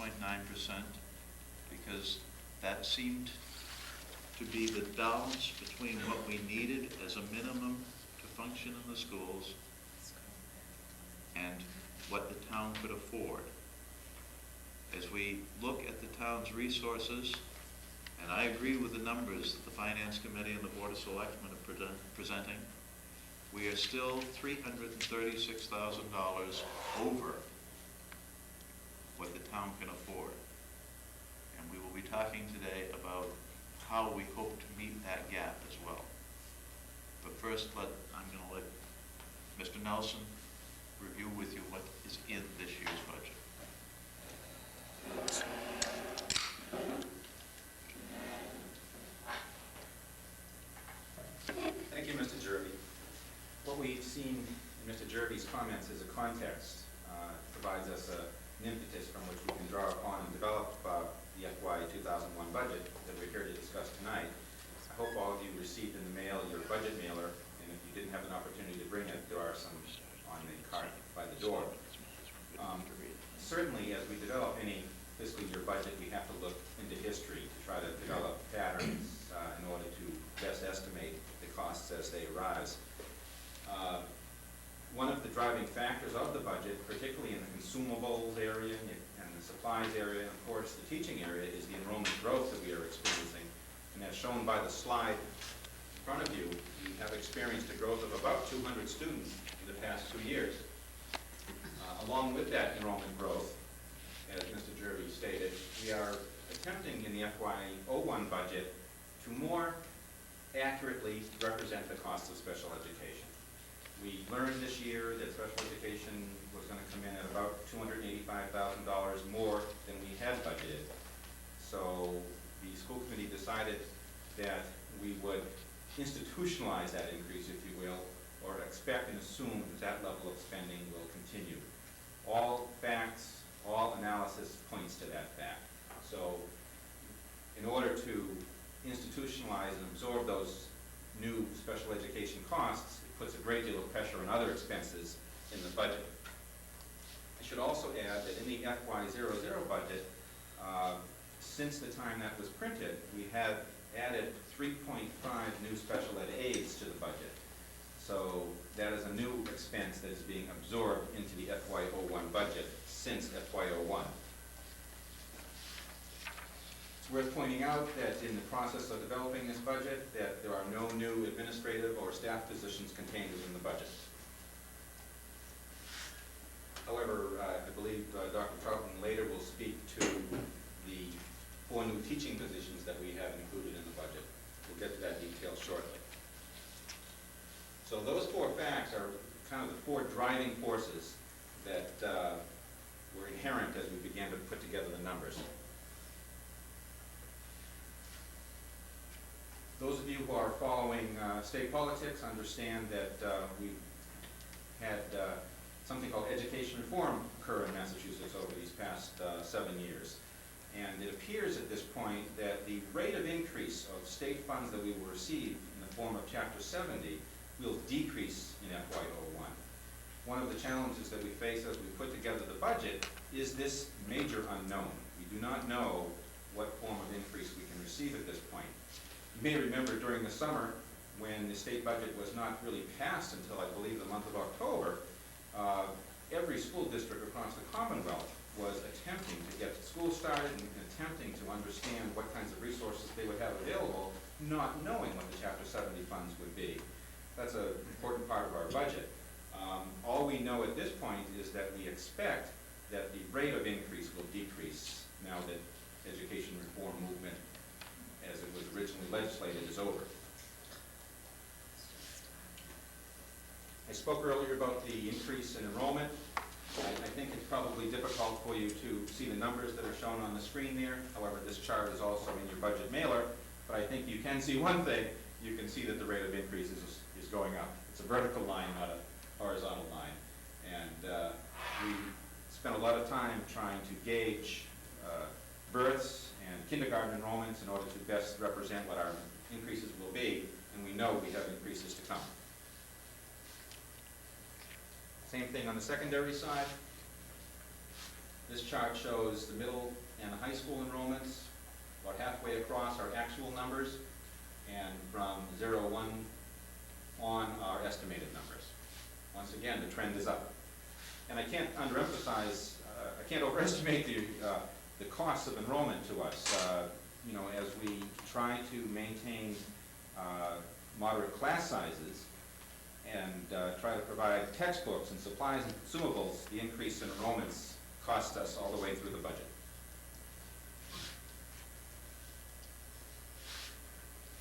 6.9%, because that seemed to be the balance between what we needed as a minimum to function in the schools and what the town could afford. As we look at the town's resources, and I agree with the numbers that the Finance Committee and the Board of Selectmen are presenting, we are still $336,000 over what the town can afford. And we will be talking today about how we hope to meet that gap as well. But first, I'm going to let Mr. Nelson review with you what is in this year's budget. Thank you, Mr. Jervy. What we've seen in Mr. Jervy's comments is a context. Provides us an impetus from which we can draw upon and develop the FY 2001 budget that we're here to discuss tonight. I hope all of you received in the mail your budget mailer, and if you didn't have an opportunity to bring it, there are some on the cart by the door. Certainly, as we develop any fiscal year budget, we have to look into history to try to develop patterns in order to best estimate the costs as they arise. One of the driving factors of the budget, particularly in the consumables area and the supplies area, and of course the teaching area, is the enrollment growth that we are experiencing. And as shown by the slide in front of you, we have experienced a growth of about 200 students in the past 2 years. Along with that enrollment growth, as Mr. Jervy stated, we are attempting in the FY01 budget to more accurately represent the cost of special education. We learned this year that special education was going to come in at about $285,000 more than we had budgeted. So the school committee decided that we would institutionalize that increase, if you will, or expect and assume that that level of spending will continue. All facts, all analysis points to that fact. So in order to institutionalize and absorb those new special education costs, it puts a great deal of pressure on other expenses in the budget. I should also add that in the FY00 budget, since the time that was printed, we have added 3.5 new special ed aides to the budget. So that is a new expense that is being absorbed into the FY01 budget since FY01. It's worth pointing out that in the process of developing this budget, that there are no new administrative or staff positions contained within the budget. However, I believe Dr. Troughton later will speak to the 4 new teaching positions that we have included in the budget. We'll get to that detail shortly. So those 4 facts are kind of the 4 driving forces that were inherent as we began to put together the numbers. Those of you who are following state politics understand that we've had something called education reform occur in Massachusetts over these past 7 years. And it appears at this point that the rate of increase of state funds that we will receive in the form of Chapter 70 will decrease in FY01. One of the challenges that we face as we put together the budget is this major unknown. We do not know what form of increase we can receive at this point. You may remember during the summer when the state budget was not really passed until I believe the month of October, every school district across the Commonwealth was attempting to get school started and attempting to understand what kinds of resources they would have available, not knowing what the Chapter 70 funds would be. That's an important part of our budget. All we know at this point is that we expect that the rate of increase will decrease now that education reform movement, as it was originally legislated, is over. I spoke earlier about the increase in enrollment. I think it's probably difficult for you to see the numbers that are shown on the screen there. However, this chart is also in your budget mailer. But I think you can see one thing. You can see that the rate of increase is going up. It's a vertical line, not a horizontal line. And we spent a lot of time trying to gauge births and kindergarten enrollments in order to best represent what our increases will be. And we know we have increases to come. Same thing on the secondary side. This chart shows the middle and the high school enrollments. About halfway across are actual numbers, and from 0-1 on are estimated numbers. Once again, the trend is up. And I can't underemphasize, I can't overestimate the costs of enrollment to us. You know, as we try to maintain moderate class sizes and try to provide textbooks and supplies and consumables, the increase in enrollments cost us all the way through the budget.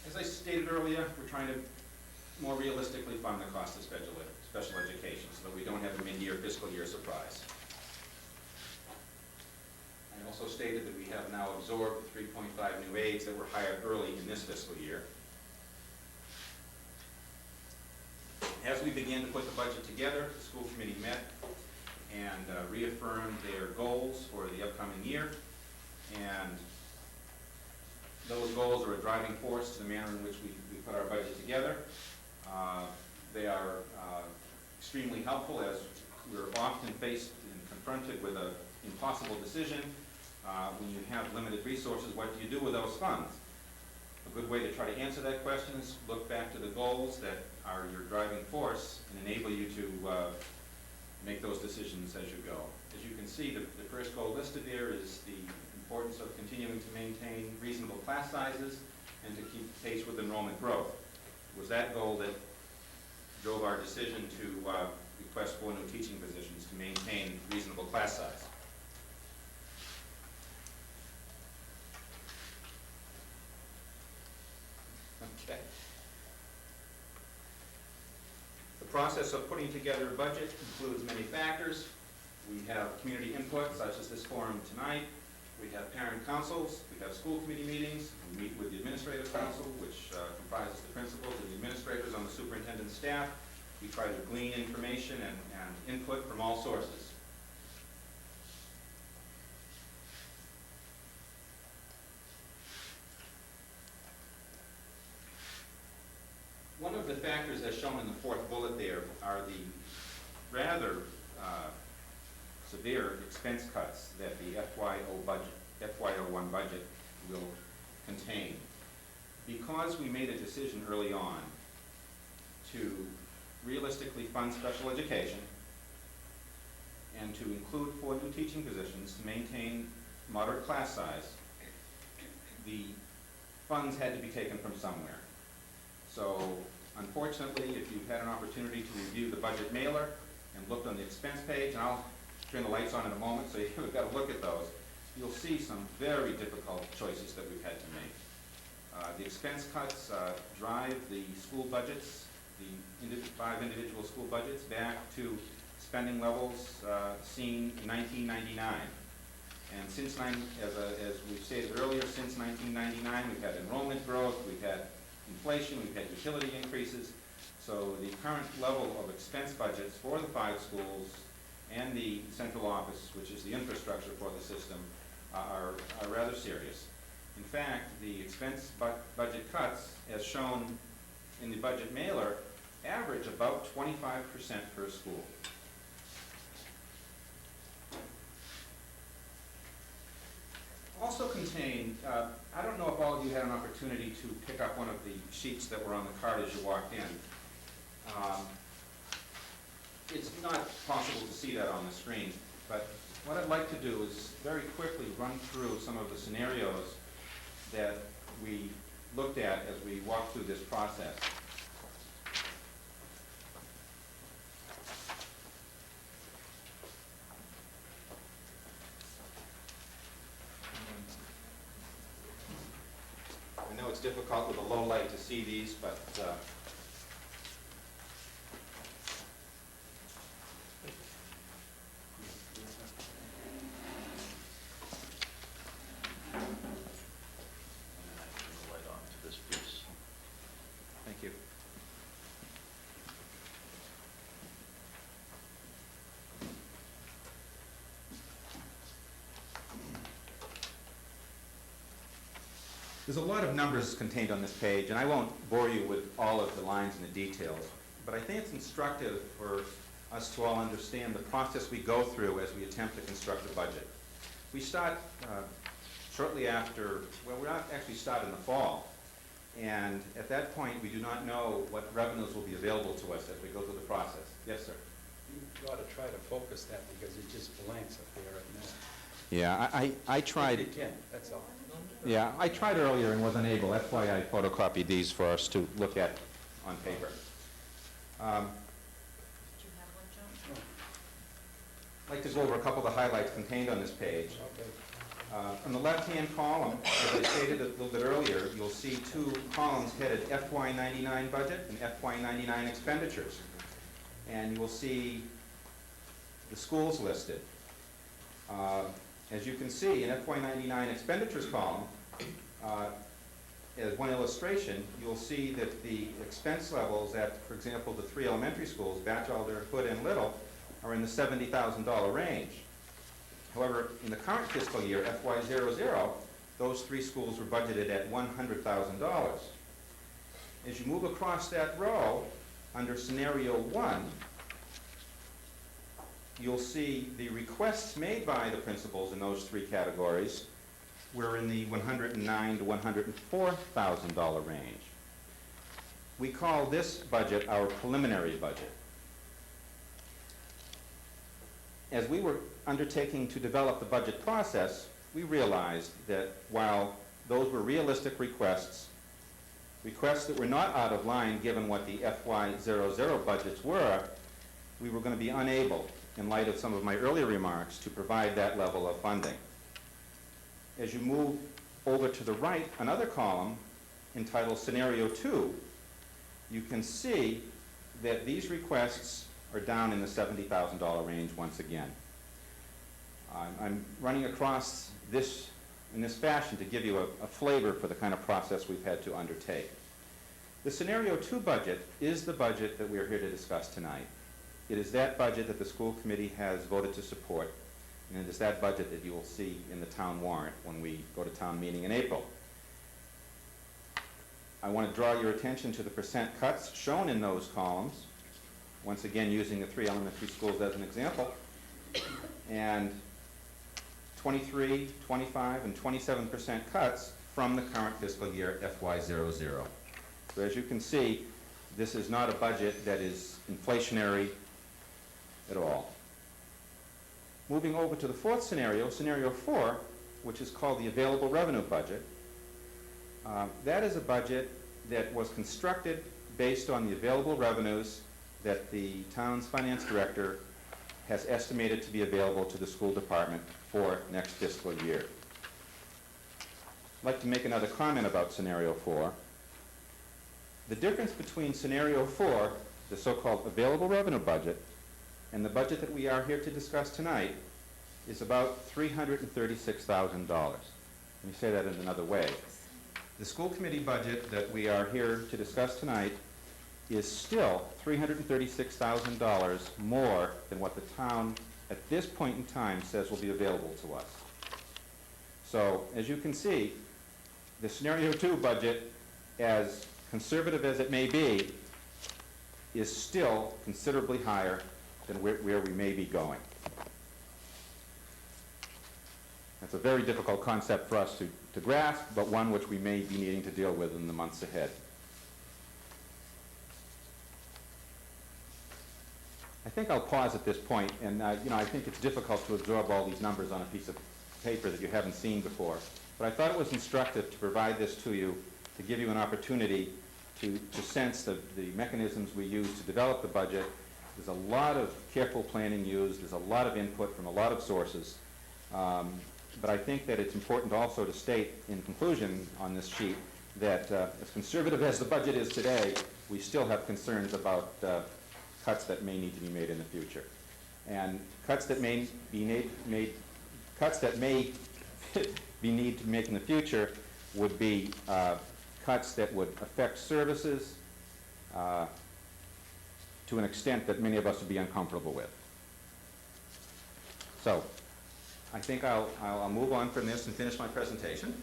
As I stated earlier, we're trying to more realistically fund the cost of special education so that we don't have a mid-year fiscal year surprise. I also stated that we have now absorbed 3.5 new aides that were hired early in this fiscal year. As we began to put the budget together, the school committee met and reaffirmed their goals for the upcoming year. And those goals are a driving force to the manner in which we put our budget together. They are extremely helpful as we're often faced and confronted with an impossible decision. When you have limited resources, what do you do with those funds? A good way to try to answer that question is look back to the goals that are your driving force and enable you to make those decisions as you go. As you can see, the first goal listed there is the importance of continuing to maintain reasonable class sizes and to keep pace with enrollment growth. It was that goal that drove our decision to request 4 new teaching positions to maintain reasonable class size. Okay. The process of putting together a budget includes many factors. We have community input, such as this forum tonight. We have parent councils. We have school committee meetings. We meet with the administrative council, which comprises the principals and the administrators on the superintendent's staff. We try to glean information and input from all sources. One of the factors as shown in the 4th bullet there are the rather severe expense cuts that the FY01 budget will contain. Because we made a decision early on to realistically fund special education and to include 4 new teaching positions to maintain moderate class size, the funds had to be taken from somewhere. So unfortunately, if you've had an opportunity to review the budget mailer and looked on the expense page, and I'll turn the lights on in a moment so you've got to look at those, you'll see some very difficult choices that we've had to make. The expense cuts drive the school budgets, the 5 individual school budgets, back to spending levels seen in 1999. And since, as we've stated earlier, since 1999, we've had enrollment growth, we've had inflation, we've had utility increases. So the current level of expense budgets for the 5 schools and the central office, which is the infrastructure for the system, are rather serious. In fact, the expense budget cuts, as shown in the budget mailer, average about 25% per school. Also contained, I don't know if all of you had an opportunity to pick up one of the sheets that were on the card as you walked in. It's not possible to see that on the screen, but what I'd like to do is very quickly run through some of the scenarios that we looked at as we walked through this process. I know it's difficult with a low light to see these, but thank you. There's a lot of numbers contained on this page, and I won't bore you with all of the lines and the details, but I think it's instructive for us to all understand the process we go through as we attempt to construct a budget. We start shortly after, well, we're not actually start in the fall. And at that point, we do not know what revenues will be available to us as we go through the process. Yes, sir? You ought to try to focus that because it just blanks up there right now. Yeah, I tried. If you can, that's all. Yeah, I tried earlier and wasn't able. That's why I photocopied these for us to look at on paper. Do you have one, John? I'd like to go over a couple of the highlights contained on this page. Okay. On the left-hand column, as I stated a little bit earlier, you'll see two columns headed FY99 budget and FY99 expenditures. And you will see the schools listed. As you can see, in FY99 expenditures column, as one illustration, you'll see that the expense levels at, for example, the three elementary schools, Batchelder, Hood, and Little, are in the $70,000 range. However, in the current fiscal year, FY00, those three schools were budgeted at $100,000. As you move across that row, under scenario 1, you'll see the requests made by the principals in those three categories were in the $109,000 to $104,000 range. We call this budget our preliminary budget. As we were undertaking to develop the budget process, we realized that while those were realistic requests that were not out of line given what the FY00 budgets were, we were going to be unable, in light of some of my earlier remarks, to provide that level of funding. As you move over to the right, another column entitled Scenario 2, you can see that these requests are down in the $70,000 range once again. I'm running across this in this fashion to give you a flavor for the kind of process we've had to undertake. The Scenario 2 budget is the budget that we are here to discuss tonight. It is that budget that the school committee has voted to support, and it is that budget that you will see in the town warrant when we go to town meeting in April. I want to draw your attention to the percent cuts shown in those columns, once again using the three elementary schools as an example, and 23, 25, and 27% cuts from the current fiscal year FY00. So as you can see, this is not a budget that is inflationary at all. Moving over to the fourth scenario, Scenario 4, which is called the available revenue budget. That is a budget that was constructed based on the available revenues that the town's finance director has estimated to be available to the school department for next fiscal year. I'd like to make another comment about Scenario 4. The difference between Scenario 4, the so-called available revenue budget, and the budget that we are here to discuss tonight is about $336,000. Let me say that in another way. The school committee budget that we are here to discuss tonight is still $336,000 more than what the town at this point in time says will be available to us. So, as you can see, the Scenario 2 budget, as conservative as it may be, is still considerably higher than where we may be going. That's a very difficult concept for us to grasp, but one which we may be needing to deal with in the months ahead. I think I'll pause at this point, and I think it's difficult to absorb all these numbers on a piece of paper that you haven't seen before. But I thought it was instructive to provide this to you, to give you an opportunity to sense the mechanisms we use to develop the budget. There's a lot of careful planning used. There's a lot of input from a lot of sources. But I think that it's important also to state in conclusion on this sheet that as conservative as the budget is today, we still have concerns about cuts that may need to be made in the future. And cuts that may be need to make in the future would be cuts that would affect services to an extent that many of us would be uncomfortable with. So, I think I'll move on from this and finish my presentation.